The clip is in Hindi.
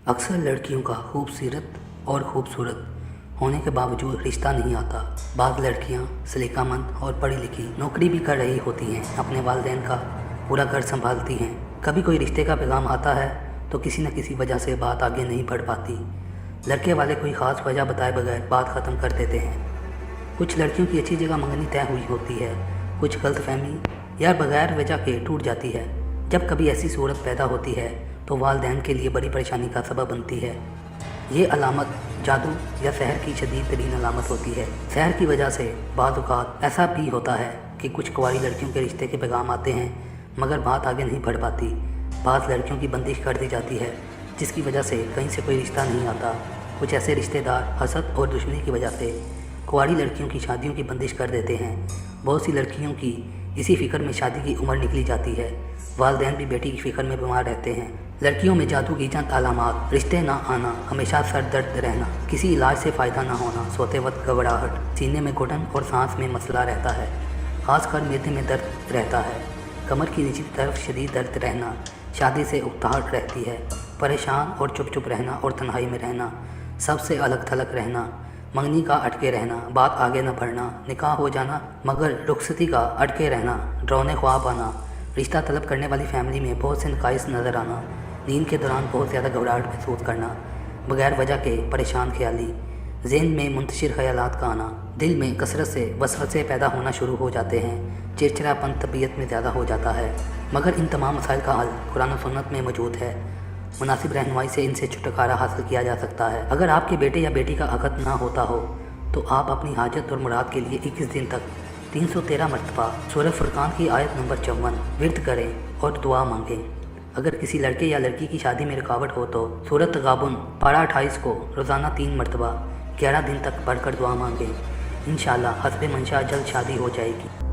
अक्सर लड़कियों का खूबसूरत और खूबसूरत होने के बावजूद रिश्ता नहीं आता। बाज़ लड़कियां सलीकामंद और पढ़ी लिखी नौकरी भी कर रही होती हैं, अपने वालिदैन का पूरा घर संभालती हैं। कभी कोई रिश्ते का पैगाम आता है तो किसी न किसी वजह से बात आगे नहीं बढ़ पाती। लड़के वाले कोई ख़ास वजह बताए बगैर बात ख़त्म कर देते हैं। कुछ लड़कियों की अच्छी जगह मंगनी तय हुई होती है, कुछ गलतफहमी या बगैर वजह के टूट जाती है। जब कभी ऐसी सूरत पैदा होती है तो वालिदैन के लिए बड़ी परेशानी का सबब बनती है। ये अलामत जादू या सहर की शदीद तरीन अलामत होती है। सहर की वजह से बाज़ औक़ात ऐसा भी होता है कि कुछ कुंवारी लड़कियों के रिश्ते के पैगाम आते हैं मगर बात आगे नहीं बढ़ पाती। बाज़ लड़कियों की बंदिश कर दी जाती है जिसकी वजह से कहीं से कोई रिश्ता नहीं आता। कुछ ऐसे रिश्तेदार हसद और दुश्मनी की वजह से कुंवारी लड़कियों की शादियों की बंदिश कर देते हैं। बहुत सी लड़कियों की इसी फ़िक्र में शादी की उम्र निकली जाती है। वालिदैन भी बेटी की फ़िक्र में बीमार रहते हैं। लड़कियों में जादू की चंद अलामात: रिश्ते ना आना, हमेशा सर दर्द रहना, किसी इलाज से फ़ायदा ना होना, सोते वक्त घबराहट, सीने में घुटन और सांस में मसला रहता है, खासकर मैदे में दर्द रहता है, कमर की नीचे तरफ शदीद दर्द रहना, शादी से उकताहट रहती है, परेशान और चुप चुप रहना और तन्हाई में रहना, सबसे अलग थलग रहना, मंगनी का अटके रहना, बात आगे न बढ़ना, निकाह हो जाना मगर रुखसती का अटके रहना, डरावने ख्वाब आना, रिश्ता तलब करने वाली फैमिली में बहुत से नकाइस नज़र आना, नींद के दौरान बहुत ज़्यादा घबराहट महसूस करना, बगैर वजह के परेशान ख्याली, ज़हन में मुंतशिर ख़यालात का आना, दिल में कसरत से वसवसे पैदा होना शुरू हो जाते हैं, चिड़चिड़ापन तबीयत में ज़्यादा हो जाता है। मगर इन तमाम मसाइल का हल कुरान और सुन्नत में मौजूद है। मुनासिब रहनुमाई से इनसे छुटकारा हासिल किया जा सकता है। अगर आपके बेटे या बेटी का अक़द ना होता हो तो आप अपनी हाजत और मुराद के लिए 21 दिन तक 313 मरतबा सूरह फुरकान की आयत नंबर 54 विर्द करें और दुआ मांगें। अगर किसी लड़के या लड़की की शादी में रुकावट हो तो सूरत तगाबुन पारा 28 को रोज़ाना 3 मरतबा 11 दिन तक पढ़कर दुआ मांगें। इंशाअल्लाह हस्बे मंशा जल्द शादी हो जाएगी।